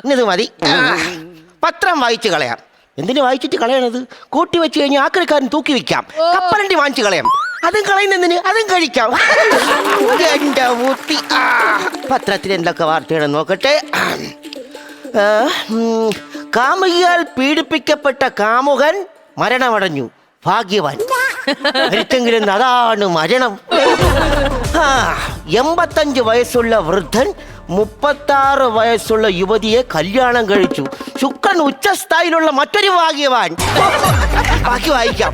ഇന്നത് മതി. പത്രം വായിച്ചു കളയാം. എന്തിനു വായിച്ചിട്ട് കളയണത്? കൂട്ടി വെച്ച് കഴിഞ്ഞാൽ ആക്രിക്കാരൻ തൂക്കി വെക്കാം. കപ്പലണ്ടി വാങ്ങിച്ചു കളയാം. അതും കളയുന്നതിന് അതും കഴിക്കാം. എന്റെ ഊത്തി. പത്രത്തിൽ എന്തൊക്കെ വാർത്തയാണെന്ന് നോക്കട്ടെ. കാമുകിയാൽ പീഡിപ്പിക്കപ്പെട്ട കാമുകൻ മരണമടഞ്ഞു, ഭാഗ്യവാൻ. മരിച്ചെങ്കിലും അതാണ് മരണം. 85 വയസ്സുള്ള വൃദ്ധൻ 36 വയസ്സുള്ള യുവതിയെ കല്യാണം കഴിച്ചു. ശുക്രൻ ഉച്ചസ്ഥായിലുള്ള മറ്റൊരു ഭാഗ്യവാൻ. ബാക്കി വായിക്കാം.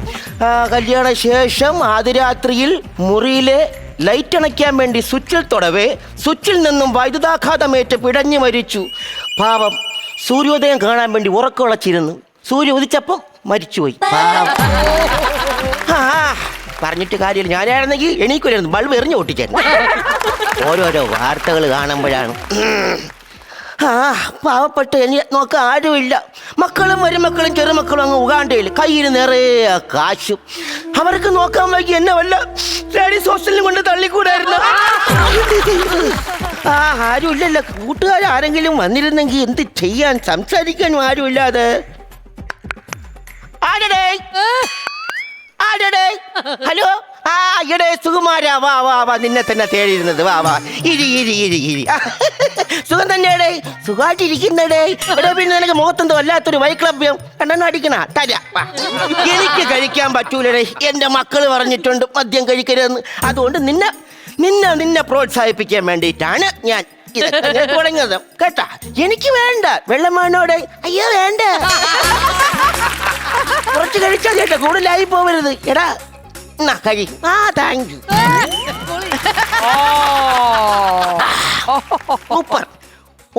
കല്യാണ ശേഷം ആദ്യരാത്രിയിൽ മുറിയിലെ ലൈറ്റ് അണയ്ക്കാൻ വേണ്ടി സ്വിച്ചിൽ തൊടവേ സ്വിച്ചിൽ നിന്നും വൈദ്യുതാഘാതമേറ്റ് പിടഞ്ഞു മരിച്ചു. പാവം. സൂര്യോദയം കാണാൻ വേണ്ടി ഉറക്കമുളച്ചിരുന്നു. സൂര്യ ഉദിച്ചപ്പം മരിച്ചുപോയി. പറഞ്ഞിട്ട് കാര്യമില്ല. ഞാനായിരുന്നെങ്കിൽ എണീക്കില്ലായിരുന്നു, ബൾബ് എറിഞ്ഞു പൊട്ടിച്ചായിരുന്നു. ഓരോരോ വാർത്തകൾ കാണുമ്പോഴാണ്. പാവപ്പെട്ട എന്നെ നോക്കാൻ ആരുമില്ല. മക്കളും മരുമക്കളും ചെറുമക്കളും അങ്ങ് ഉഗാണ്ടയിൽ, കയ്യിൽ നിറയെ കാശും. അവർക്ക് നോക്കാൻ വൈകി എന്നെ വല്ല ലേഡീസ് ഹോസ്റ്റലിലും കൊണ്ട് തള്ളിക്കൂടായിരുന്നു. ആരുമില്ലല്ലോ. കൂട്ടുകാരാരെങ്കിലും വന്നിരുന്നെങ്കിൽ എന്ത് ചെയ്യാൻ, സംസാരിക്കാനും ആരുമില്ലാതെ. ഹലോ. ഈടെ സുകുമാരാ, വാ വാ വാ, നിന്നെ തന്നെ തേടിയിരുന്നത്. വാ വാ, ഇരി. സുഖം തന്നെയാടേ, സുഖമായിട്ടിരിക്കുന്നടേ. ഇവിടെ പിന്നെ നിനക്ക് മുഖത്തെന്തോ വല്ലാത്തൊരു വൈക്ലഭ്യം കണ്ണെണ്ണ അടിക്കണ തരാ. എനിക്ക് കഴിക്കാൻ പറ്റൂലടേ. എന്റെ മക്കള് പറഞ്ഞിട്ടുണ്ട് മദ്യം കഴിക്കരുതെന്ന്. അതുകൊണ്ട് നിന്നെ പ്രോത്സാഹിപ്പിക്കാൻ വേണ്ടിയിട്ടാണ് ഞാൻ ഇതൊക്കെ തുടങ്ങിയത് കേട്ടാ. എനിക്ക് വേണ്ട. വെള്ളം വേണോടെ? അയ്യോ വേണ്ട, കുറച്ച് കഴിച്ചാൽ കേട്ടോ, കൂടുതലായി പോവരുത്. എടാ എന്നാ കഴി. Thank you. സൂപ്പർ.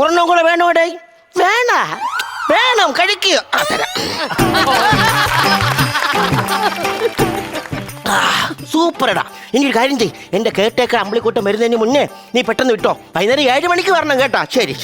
ഒരെണ്ണം കൂടെ വേണോടെ? വേണം, കഴിക്കുക. സൂപ്പറടാ. എനിക്കൊരു കാര്യം ചെയ്യ്. എന്റെ കേട്ടേക്കർ അമ്പിളിക്കൂട്ടം വരുന്നതിന് മുന്നേ നീ പെട്ടെന്ന് വിട്ടോ. വൈകുന്നേരം 7 മണിക്ക് വരണം കേട്ടാ. ശരി.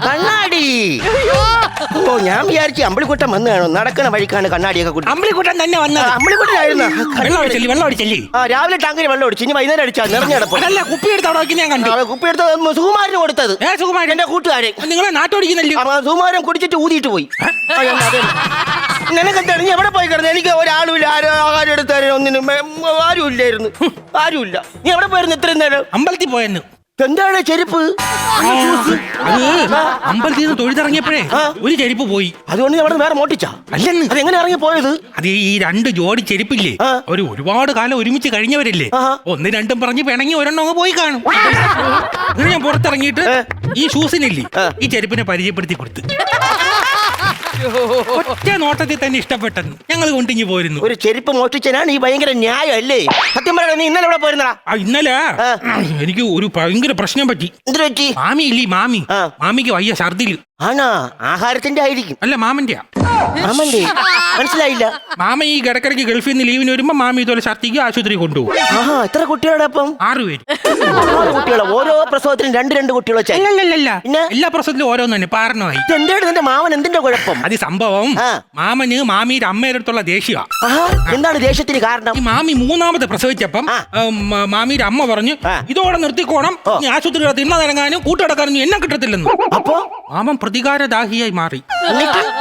കണ്ണാടി. ഞാൻ വിചാരിച്ചു അമ്പിളിക്കുട്ടൻ വന്നു കാണും. നടക്കണ വഴിക്കാണ് കണ്ണാടിയൊക്കെ കൂട്ടി. അമ്പിളിക്കുട്ടൻ തന്നെ വന്നത്. അമ്പിളിക്കുട്ടനായിരുന്നു. രാവിലെ ടാങ്കിന് വെള്ളം ഒടിച്ചു. ഇനി വൈകുന്നേരം അടിച്ചാൽ നിറഞ്ഞടപ്പം. കുപ്പി എടുത്ത് ഞാൻ കണ്ടു. കുപ്പി എടുത്ത് സുകുമാരന് കൊടുത്തത്. സുകുമാരൻ എന്റെ കൂട്ടുകാരൻ. നിങ്ങളെ നാട്ടോടിക്കുന്നില്ല. സുകുമാരൻ കുടിച്ചിട്ട് ഊതിയിട്ട് പോയി. നിനക്കെന്താണ്? നീ എവിടെ പോയി കിടന്നു? എനിക്ക് ഒരാളുമില്ല. ആഹാരം എടുത്താലും ഒന്നിനും ആരുമില്ലായിരുന്നു. ആരുമില്ല. നീ എവിടെ പോയിരുന്നു ഇത്രയും നേരം? അമ്പലത്തിൽ പോയെന്ന്. എന്താണ് ചെരുപ്പ്? അമ്പലത്തിൽ നിന്ന് തൊഴുതിറങ്ങിയപ്പോഴേ ഒരു ചെരുപ്പ് പോയി. അതുകൊണ്ട് അവിടെ വേറെ മോട്ടിച്ചാ? അല്ലെന്ന്. അതെങ്ങനെ ഇറങ്ങി പോയത്? അത് ഈ 2 ജോഡി ചെരുപ്പില്ലേ, ഒരുപാട് കാലം ഒരുമിച്ച് കഴിഞ്ഞവരല്ലേ, 1, 2 പറഞ്ഞ് പിണങ്ങി ഒരെണ്ണം പോയി കാണും. അങ്ങനെ ഞാൻ പുറത്തിറങ്ങിയിട്ട് ഈ ഷൂസിനില്ലേ ഈ ചെരുപ്പിനെ പരിചയപ്പെടുത്തി കൊടുത്തു. ഒറ്റ നോട്ടത്തിൽ തന്നെ ഇഷ്ടപ്പെട്ടെന്ന് ഞങ്ങൾ കൊണ്ടിങ്ങി പോയിരുന്നു. ഒരു ചെരുപ്പ് മോഷ്ടിച്ചാണ് ഈ ഭയങ്കര ന്യായം അല്ലേ? സത്യം പറയാ. നീ ഇന്നലെ എവിടെ പോയിരുന്നാ? ഇന്നലെ എനിക്ക് ഒരു ഭയങ്കര പ്രശ്നം പറ്റി. എന്ത് പറ്റി? മാമി ഇല്ലേ, മാമിക്ക് വയ്യ, ഛർദില്. ആണോ? ആഹാരത്തിന്റെ ആയിരിക്കും. അല്ല, മാമന്റെ. മനസ്സിലായില്ല. മാമ ഈ ഇടക്കിടയ്ക്ക് ഗൾഫിൽ നിന്ന് ലീവിന് വരുമ്പോ മാമി ഇതുപോലെ ഛർദിക്ക് ആശുപത്രി കൊണ്ടുപോകും. എത്ര കുട്ടികളുടെ? അപ്പം 6 പേര്. 6 കുട്ടികളോ? ഓരോ പ്രസവത്തിനും 2 കുട്ടികളോ? എല്ലാ പ്രസവത്തിലും ഓരോന്ന് തന്നെ പാരണമായി. നിന്റെ മാമൻ എന്തിന്റെ കുഴപ്പം? അത് സംഭവം മാമന് മാമിയുടെ അമ്മയുടെ അടുത്തുള്ള ദേഷ്യ. എന്താണ് ദേഷ്യത്തിന് കാരണം? ഈ മാമി 3ാമത്തെ പ്രസവിച്ചപ്പം മാമിയുടെ അമ്മ പറഞ്ഞു, ഇതോടെ നിർത്തിക്കോണം, ആശുപത്രി തിണ്ണനിറങ്ങാനും കൂട്ടടക്കാനും എന്നെ കിട്ടത്തില്ലെന്ന്. അപ്പൊ മാമൻ പ്രതികാരദാഹിയായി മാറി.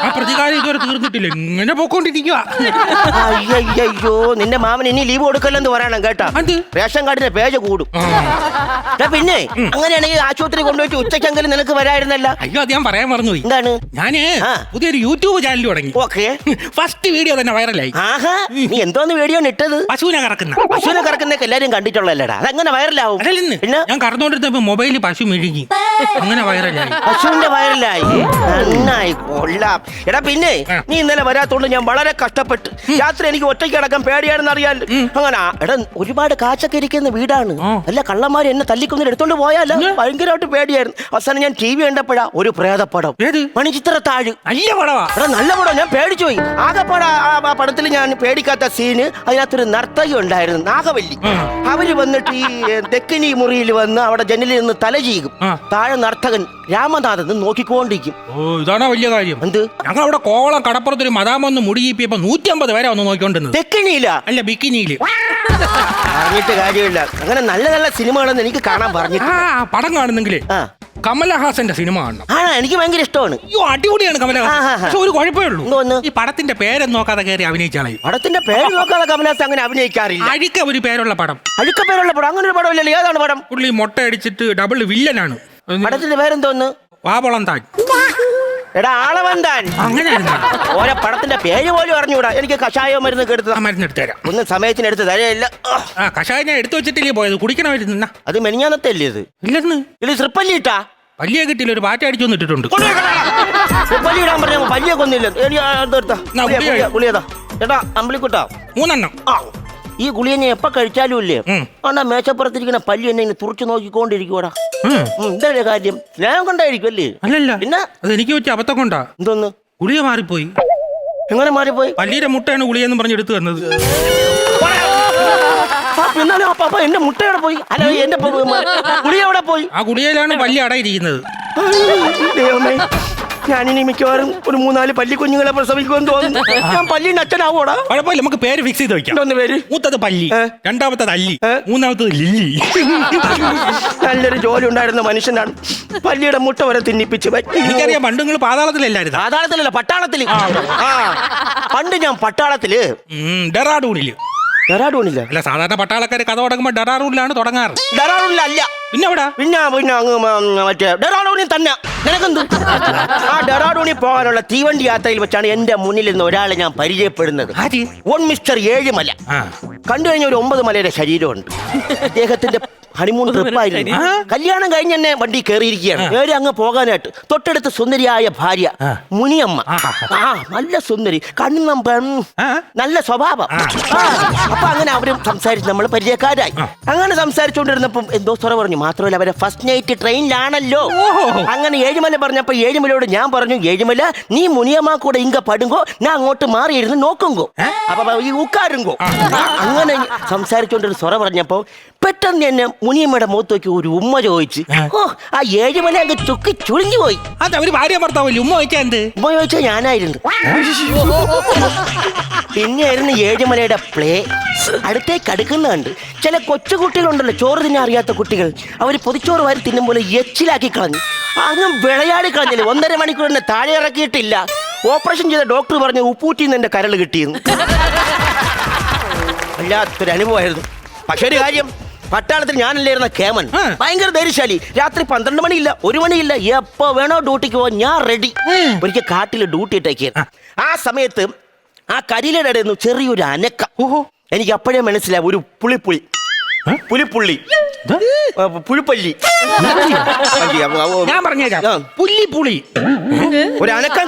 ആ പ്രതികാരം ഇതുവരെ തീർന്നിട്ടില്ല, ഇങ്ങനെ പോയിക്കൊണ്ടിരിക്കുക. അയ്യോ, നിന്റെ മാമൻ ഇനി ലീവ് കൊടുക്കല്ലെന്ന് പറയണം കേട്ടാ. റേഷൻ കാർഡിന്റെ പേജ് കൂടും. പിന്നെ അങ്ങനെയാണെങ്കിൽ ആശുപത്രി കൊണ്ടുപോയിട്ട് ഉച്ചക്കെങ്കിലും നിനക്ക് വരായിരുന്നല്ല. അയ്യോ, അത് ഞാൻ പറയാൻ മറന്നുപോയി. എന്താണ്? ഞാന് പുതിയൊരു യൂട്യൂബ് ചാനൽ തുടങ്ങി. ഫസ്റ്റ് വീഡിയോ തന്നെ വൈറലായി. നീ എന്തോന്ന് വീഡിയോ ഇട്ടത്? പശുവിനെ കറക്കുന്നൊക്കെ എല്ലാരും കണ്ടിട്ടുള്ളല്ലടാ. അതെങ്ങനെ വൈറലാവും? ഞാൻ കറന്നുകൊണ്ടിരുന്നപ്പോ മൊബൈലിൽ പശു മെഴുകി, അങ്ങനെ വൈറലായി. പശുവിന്റെ വൈറലായി. നന്നായി. കൊള്ളാം. എടാ പിന്നെ നീ ഇന്നലെ വരാത്തോണ്ട് ഞാൻ വളരെ കഷ്ടപ്പെട്ട് രാത്രി എനിക്ക് ഒറ്റയ്ക്ക് അടക്കം പേടിയാണെന്ന് അറിയാൻ അങ്ങനെ എടാ ഒരുപാട് കാച്ചൊക്കെ ഇരിക്കുന്ന വീടാണ്. അല്ല കള്ളന്മാര് എന്നെ തല്ലിക്കൊന്നിട്ട് എടുത്തോണ്ട് പോയാലോ ഭയങ്കരമായിട്ട് പേടിയായിരുന്നു. അവസാനം ഞാൻ TV കണ്ടപ്പോഴാ ഒരു പ്രേതപ്പടം മണിച്ചിത്രത്താഴ്. എടാ നല്ല പടം. ഞാൻ പേടിച്ചു പോയി. ആകെപ്പാടെ ആ പടത്തിൽ ഞാൻ പേടിക്കാത്ത സീന് അതിനകത്തൊരു നർത്തകി ഉണ്ടായിരുന്നു നാഗവല്ലി. അവര് വന്നിട്ട് ഈ തെക്കിനി മുറിയിൽ വന്ന് അവിടെ ജനലിൽ നിന്ന് തല ചെയ്യും. താഴെ നർത്തകൻ രാമനാഥൻ നോക്കിക്കൊണ്ടിരിക്കും. ഇതാണോ വലിയ കാര്യം? എന്ത്? ഞങ്ങൾ അവിടെ കോവളം കടപ്പുറത്തൊരു മതാമൊന്ന് മുടിയിപ്പിയപ്പോ 150 പേരെ ഒന്ന് നോക്കിക്കൊണ്ടിരുന്നത്. തെക്കിനിയില്ല, അല്ല ബിക്കിനിയില്. അറിഞ്ഞിട്ട് കാര്യമില്ല. അങ്ങനെ നല്ല നല്ല സിനിമകളൊന്നും എനിക്ക് കാണാൻ പറഞ്ഞു. പടം കാണുന്നെങ്കിലേ കമലഹാസന്റെ സിനിമ കാണണം. എനിക്ക് ഭയങ്കര ഇഷ്ടമാണ്. അയ്യോ അടിപൊളിയാണ് കമലഹാസൻ. പക്ഷെ ഒരു കുഴപ്പമേ ഉള്ളൂ, ഈ പടത്തിന്റെ പേരെന്ന് നോക്കാതെ കയറി അഭിനയിച്ചാളെ. പടത്തിന്റെ പേര് നോക്കാതെ കമലഹാസൻ അങ്ങനെ അഭിനയിക്കാറില്ല. അഴുക്ക ഒരു പേരുള്ള പടം. അഴുക്ക പേരുള്ള പടം? അങ്ങനെ ഒരു പടമില്ലല്ലോ. ഏതാണ് പടം? പുള്ളി മുട്ട അടിച്ചിട്ട് ഡബിൾ വില്ലനാണ്. പടത്തിന്റെ പേരെന്തോന്ന്? വാവളം താൻ. എടാ ആളവന്താൻ. അങ്ങനെയാണ് ഓരോ പടത്തിന്റെ പേര് പോലും അറിഞ്ഞൂടാ. എനിക്ക് കഷായോ മരുന്ന് എടുത്ത് മരുന്ന് എടുത്തു തരാം. ഒന്നും സമയത്തിന് എടുത്ത് തരയില്ല. കഷായം ഞാൻ എടുത്തു വെച്ചിട്ടില്ലേ പോയത്, കുടിക്കണമായിരുന്നു. അത് മെനിഞ്ഞാന്നത്തെ അല്ലേ ഇത്? ഇല്ലെന്ന്. ഇത് ട്രിപ്പല്ലി ഇട്ടാ? പല്ലിയെ കിട്ടിയില്ല, ഒരു പാറ്റ അടിച്ചു വന്നിട്ടുണ്ട്. ട്രിപ്പല്ലി ഇടാൻ പറഞ്ഞ പല്ലിയെ കൊന്നില്ല. ഗുളിയതാ ചേട്ടാ അമ്പിളിക്കുട്ടാ 3 എണ്ണം. ഈ ഗുളിയെ ഞാൻ എപ്പോ കഴിച്ചാലും ഇല്ലേ അണ്ണാ മേശപ്പുറത്തിരിക്കുന്ന പല്ലി എന്നെ ഇങ്ങനെ തുറച്ചു നോക്കിക്കൊണ്ടിരിക്കുവാടാ. എന്താ കാര്യം? സ്നേഹം കൊണ്ടായിരിക്കും അല്ലേ? അല്ലല്ല, പിന്നെ അതെനിക്ക് പറ്റിയ അബദ്ധം കൊണ്ടാ. എന്തോന്ന്? ഗുളിക മാറിപ്പോയി. എങ്ങനെ മാറിപ്പോയി? പല്ലിയുടെ മുട്ടയാണ് ഗുളിയെന്ന് പറഞ്ഞ് എടുത്തു തന്നത്. എന്നാലും അപ്പൊ എന്റെ മുട്ടയോടെ പോയി. അല്ല എന്റെ ഗുളിയോടെ പോയി. ആ ഗുളികയിലാണ് പല്ലി അടയിരിക്കുന്നത്. ദൈവമേ, ഞാനിനി മിക്കവാറും ഒരു 3-4 പല്ലി കുഞ്ഞുങ്ങളെ പ്രസവിക്കുമെന്ന് തോന്നുന്നു. ഞാൻ പല്ലിന്റെ അച്ഛനാവോടാ? കുഴപ്പമില്ല, നമുക്ക് പേര് ഫിക്സ് ചെയ്ത് വെക്കാം. പേര്? മൂത്തത് പല്ലി, രണ്ടാമത്തത് അല്ലി, മൂന്നാമത്തത് ലില്ലി. നല്ലൊരു ജോലി ഉണ്ടായിരുന്ന മനുഷ്യനാണ്. പല്ലിയുടെ മുട്ട വരെ തിന്നിപ്പിച്ച്. എനിക്കറിയാം, പണ്ട് നിങ്ങൾ പാതാളത്തിലല്ലായിരുന്നു. പാതാളത്തിലല്ല, പട്ടാളത്തില്. പണ്ട് ഞാൻ പട്ടാളത്തില് ഡെറാഡൂണില്. ഡെറാഡൂണില്ല? അല്ല, സാധാരണ പട്ടാളക്കാര് കഥ തുടങ്ങുമ്പോ ഡെറാഡൂണിലാണ് തുടങ്ങാറ്. ഡെറാഡൂണിലല്ല. പിന്നെ എവിടെ? പിന്നെ അങ്ങ് മറ്റേ ഡെറാഡൂണിൽ തന്നെ. നിനക്കെന്ത്? ആ ഡെറാഡൂണിൽ പോകാനുള്ള തീവണ്ടി യാത്രയിൽ വെച്ചാണ് എന്റെ മുന്നിൽ നിന്ന് ഒരാളെ ഞാൻ പരിചയപ്പെടുന്നത്. മിസ്റ്റർ ഏഴുമല. കണ്ടു കഴിഞ്ഞ ഒരു 9 മലയുടെ ശരീരമുണ്ട്. അദ്ദേഹത്തിന്റെ ഹണിമൂൺ ട്രിപ്പായിരുന്നു. കല്യാണം കഴിഞ്ഞ് തന്നെ വണ്ടി കയറിയിരിക്കുകയാണ്. നേരെ അങ്ങ് പോകാനായിട്ട് തൊട്ടടുത്ത് സുന്ദരിയായ ഭാര്യ മുനിയമ്മ. നല്ല സുന്ദരി, കണ്ണും നല്ല സ്വഭാവം. അപ്പൊ അങ്ങനെ അവരും സംസാരിച്ച് നമ്മൾ പരിചയക്കാരായി. അങ്ങനെ സംസാരിച്ചുകൊണ്ടിരുന്നപ്പം എന്തോ സ്വറ പറഞ്ഞു. മാത്രമല്ല അവരെ ഫസ്റ്റ് നൈറ്റ് ട്രെയിനിലാണല്ലോ. അങ്ങനെ ഏഴുമല പറഞ്ഞപ്പോ ഏഴുമലയോട് ഞാൻ പറഞ്ഞു, ഏഴുമല നീ മുനിയമ്മ കൂടെ ഇങ്ക പടുങ്കോ, ഞാൻ അങ്ങോട്ട് മാറിയിരുന്നു നോക്കുങ്കോ, അപ്പൊ ഈ ഉക്കാരുങ്കോ. അങ്ങനെ സംസാരിച്ചുകൊണ്ടൊരു സ്വറ പറഞ്ഞപ്പോ പെട്ടെന്ന് എന്നെ മുനിയമ്മയുടെ മുഖത്ത് നോക്കി ഒരു ഉമ്മ ചോദിച്ചു. ആ ഏഴുമല അങ്ങ് ചുക്കി ചുളിഞ്ഞു പോയി. അത് അവര് ഭാര്യ ഭർത്താവല്ലേ, ഉമ്മ ചോദിക്കാൻ? ഉമ്മ ചോദിച്ചാൽ ഞാനായിരുന്നു. പിന്നെയായിരുന്നു ഏഴുമലയുടെ പ്ലേ. അടുത്തേക്ക് അടുക്കുന്നുണ്ട്. ചില കൊച്ചുകുട്ടികളുണ്ടല്ലോ, ചോറ് തിന്നെ അറിയാത്ത കുട്ടികൾ, അവർ പൊതിച്ചോറ് വാരി തിന്നും പോലെ എച്ചിലാക്കി കളഞ്ഞു. അങ്ങ് വിളയാടി കളഞ്ഞില്ലേ. 1.5 മണിക്കൂർ എന്നെ താഴെ ഇറക്കിയിട്ടില്ല. ഓപ്പറേഷൻ ചെയ്ത ഡോക്ടർ പറഞ്ഞ് ഉപ്പൂറ്റിന്ന് എന്റെ കരൾ കിട്ടിയിരുന്നു. വല്ലാത്തൊരു അനുഭവമായിരുന്നു. പക്ഷെ ഒരു കാര്യം, പട്ടാളത്തിൽ ഞാനല്ലായിരുന്ന കേമൻ ഭയങ്കര ധൈര്യശാലി. രാത്രി 12 മണിയില്ല, 1 മണിയില്ല, എപ്പോ വേണോ ഡ്യൂട്ടിക്ക് പോവാൻ ഞാൻ റെഡി. ഒരിക്കൽ കാട്ടിൽ ഡ്യൂട്ടി ഇട്ടേക്കായിരുന്നു. ആ സമയത്ത് ആ കരിയിലയുടെ ഇടയിൽ നിന്ന് ചെറിയൊരു അനക്കം. എനിക്ക് അപ്പോഴേ മനസ്സിലായി, ഒരു പുളിപ്പുള്ളി പുഴുപ്പല്ലി. ഞാൻ പറഞ്ഞേക്കാം, പുള്ളിപ്പുളി. ഒരു അനക്കം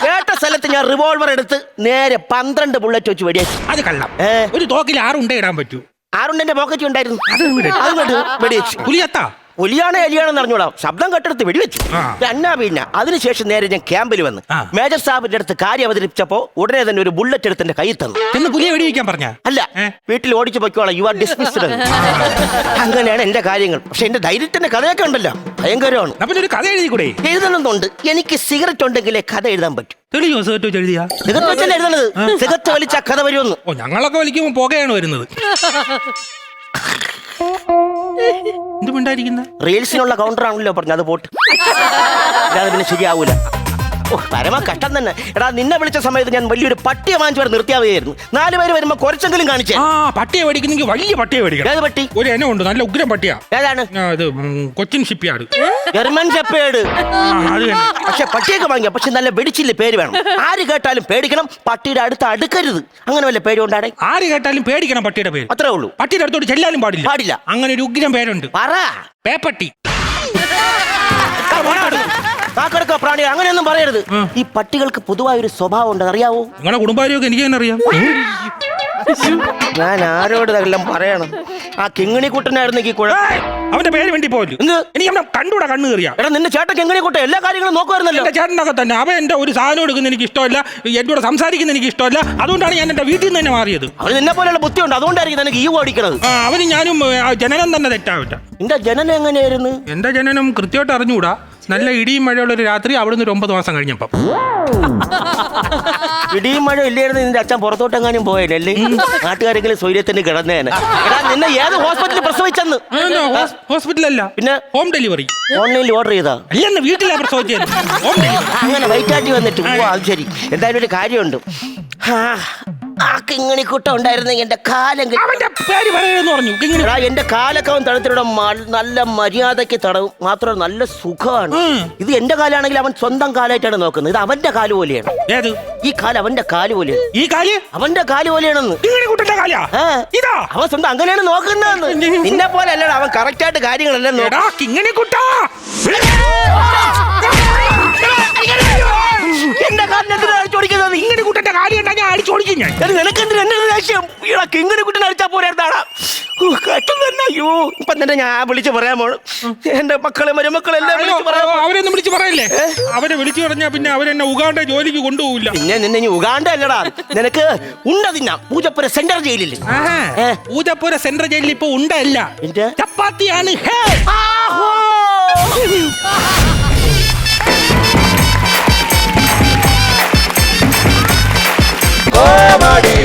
കേട്ട സ്ഥലത്ത് ഞാൻ റിവോൾവർ എടുത്ത് നേരെ 12 ബുള്ളറ്റ് വെച്ച് വെടിവെച്ചു. അത് കള്ളം. ഒരു തോക്കിൽ 6 ഉണ്ട ഇടാൻ പറ്റൂ. 6 എന്റെ പോക്കറ്റ് ഉണ്ടായിരുന്നു. വെടിവെച്ചു. പുലിയത്താ പുലിയാണോ എലിയാണെന്ന് അറിഞ്ഞൂടാ. ശബ്ദം കെട്ടെടുത്ത് വെടിവെച്ചു. എന്നാ പിന്നെ അതിനുശേഷം നേരെ ഞാൻ ക്യാമ്പിൽ വന്ന് മേജർ സാഹിബിന്റെ അടുത്ത് കാര്യം അവതരിപ്പിച്ചപ്പോ ഉടനെ തന്നെ ഒരു ബുള്ളറ്റ് എടുത്ത് എന്റെ കയ്യിൽ തന്നു. പുലിയെ വെടിവെക്കാൻ പറഞ്ഞ? അല്ല, വീട്ടിൽ ഓടിച്ചു പൊയ്ക്കോളാം, യു ആർ ഡിസ്മിസ്ഡ്. അങ്ങനെയാണ് എന്റെ കാര്യങ്ങൾ. പക്ഷെ എന്റെ ധൈര്യത്തിന്റെ കഥയൊക്കെ ഉണ്ടല്ലോ, ഭയങ്കരമാണ്. ഒരു കഥ എഴുതിക്കൂടെ? എഴുതണമെന്നുണ്ട്. എനിക്ക് സിഗരറ്റ് ഉണ്ടെങ്കിലേ കഥ എഴുതാൻ പറ്റും. സിഗരറ്റ് എഴുതണത്. സിഗരറ്റ് വലിച്ച കഥ വരുമെന്ന്. ഞങ്ങളൊക്കെ വലിക്കുമ്പോ പുകയാണ് വരുന്നത്. റീൽസിനുള്ള കൗണ്ടർ ആണല്ലോ പറഞ്ഞു, അത് പോട്ട്. അല്ലാതെ പിന്നെ ശരിയാവൂല. പരമ കഷ്ടം തന്നെ. എടാ, നിന്നെ വിളിച്ച സമയത്ത് ഞാൻ വലിയൊരു പട്ടിയെ വാങ്ങിച്ചു വരെ നിർത്തിയാവുകയായിരുന്നു. 4 പേര് വരുമ്പോ കുറച്ചെങ്കിലും കാണിച്ചേ. പട്ടിയെ മേടിക്കുന്നെങ്കിൽ വലിയ പട്ടിയെ മേടിക്കണം. ഏത് പട്ടി? ഒരു എന്നെ ഉണ്ട്, നല്ല ഉഗ്രം പട്ടിയാ. ഏതാണ്? Cochin shipyard, German shepherd. പക്ഷെ പട്ടിയൊക്കെ വാങ്ങിയ, പക്ഷെ നല്ല വെടിച്ചില്ല പേര് വേണം. ആര് കേട്ടാലും പേടിക്കണം, പട്ടിയുടെ അടുത്ത് അടുക്കരുത്. അങ്ങനെ വല്ല പേര് കൊണ്ടാടേ? ആര് കേട്ടാലും പേടിക്കണം പട്ടിയുടെ പേര്, അത്രേ ഉള്ളൂ. പട്ടിയുടെ അടുത്തോട്ട് ചെല്ലാനും പാടില്ല. അങ്ങനെ ഒരു ഉഗ്രം പേരുണ്ട്. പറ. പേപ്പട്ടി. പ്രാണി അങ്ങനെയൊന്നും പറയരുത്. ഈ പട്ടികൾക്ക് പൊതുവായ ഒരു സ്വഭാവം ഉണ്ട്, അറിയാവോ? നിങ്ങളുടെ കുടുംബാരോഗ്യം എനിക്ക് തന്നെ അറിയാം. ഞാൻ ആരോട് എല്ലാം പറയണം? ആ കിങ്ങിണിക്കുട്ടനായിരുന്നു ഈ അവന്റെ പേര് വേണ്ടി പോലും എനിക്ക് അവനെ കണ്ടൂടാ, കണ്ണു കയറിയാ. എടാ നിന്റെ ചേട്ടൻ കിങ്ങിണിക്കുട്ട എല്ലാ കാര്യങ്ങളും നോക്കുമായിരുന്നല്ലോ. എന്റെ ചേട്ടനൊക്കെ തന്നെ അവൻ എന്റെ ഒരു സാധനം എടുക്കുന്ന എനിക്ക് ഇഷ്ടമല്ല, എന്നോട് സംസാരിക്കുന്ന എനിക്ക് ഇഷ്ടമല്ല. അതുകൊണ്ടാണ് ഞാൻ എന്റെ വീട്ടിൽ നിന്ന് തന്നെ മാറിയത്. അവന് നിന്നെ പോലെയുള്ള ബുദ്ധിയുണ്ട്, അതുകൊണ്ടായിരിക്കും നിനക്ക് ഈ ഓടിക്കണത്. അവന് ഞാനും ജനനം തന്നെ തെറ്റാവില്ല. നിന്റെ ജനനം എങ്ങനെയായിരുന്നു? എന്റെ ജനനം കൃത്യമായിട്ട് അറിഞ്ഞുകൂടാ. നല്ല ഇടിയും മഴയുള്ള ഒരു രാത്രി, അവിടുന്ന് ഒരു 9 മാസം കഴിഞ്ഞപ്പം. ഇടിയും മഴ ഇല്ലായിരുന്നു നിന്റെ അച്ഛൻ പുറത്തോട്ടെങ്ങാനും പോയല്ലേ? നാട്ടുകാരെങ്കിലും സ്വൈര്യത്തിന് കിടന്നേനെ. എടാ നിന്നെ ഏത് ഹോസ്പിറ്റലിൽ പ്രസവിച്ചെന്ന്? ഹോസ്പിറ്റലല്ല, പിന്നെ ഹോം ഡെലിവറി. ഓൺലൈനിൽ ഓർഡർ ചെയ്താ? അല്ലെന്ന് വീട്ടിലാ പ്രസവിച്ചത്. അങ്ങനെ വൈറ്റാറ്റി വന്നിട്ട് അത് ശരി. എന്തായാലും ഒരു കാര്യമുണ്ട്. ആ കിങ്ങിണിക്കുട്ട ഉണ്ടായിരുന്ന എന്റെ കാലെങ്കിലും അവന്റെ പേര് പറയുന്നു പറഞ്ഞു. എന്റെ കാലൊക്കെ അവൻ തടത്തിലൂടെ നല്ല മര്യാദയ്ക്ക് തടവും. മാത്രമല്ല നല്ല സുഖമാണ്. ഇത് എന്റെ കാലാണെങ്കിൽ അവൻ സ്വന്തം കാലായിട്ടാണ് നോക്കുന്നത്. ഇത് അവന്റെ കാല് പോലെയാണ്. ഏത്? ഈ കാല് അവന്റെ കാല് പോലെയാണ്. ഈ കാല് അവന്റെ കാല് പോലെയാണെന്ന്. ഇതാ അവൻ സ്വന്തം അങ്ങനെയാണ് നോക്കുന്നതെന്ന്. നിന്നെ പോലെ അല്ലടാ, അവൻ കറക്റ്റ് ആയിട്ട് കാര്യങ്ങളെല്ലാം എന്റെ കാലിനെന്തിനാ അടിച്ചോടിക്കുന്നത്? ഇങ്ങനെ കുട്ടന്റെ കാര്യം ഞാൻ അടിച്ചോടിക്കും. ഞാൻ നിനക്കെന്തിനാ എന്നെ ദേഷ്യം? കിങ്ങിണി കുട്ടനെ അടിച്ചാ പോരാ? അയ്യോ ഇപ്പൊ തന്നെ ഞാൻ വിളിച്ചു പറയാൻ പോണു. എന്റെ മക്കളെ മരുമക്കളെല്ലാം അവരൊന്നും വിളിച്ചു പറയല്ലേ? അവരെ വിളിച്ചു പറഞ്ഞാ പിന്നെ അവരെന്നെ ഉഗാണ്ട ജോലിക്ക് കൊണ്ടുപോകില്ല. പിന്നെ നിന്നെ ഇനി ഉഗാണ്ട അല്ലടാ, നിനക്ക് ഉണ്ട തിന്നാം. പൂജപ്പുര സെൻട്രൽ ജയിലിൽ. പൂജപ്പുര സെൻട്രൽ ജയിലിൽ ഇപ്പൊ ഉണ്ടല്ല, ചപ്പാത്തിയാണ്. കോമഡി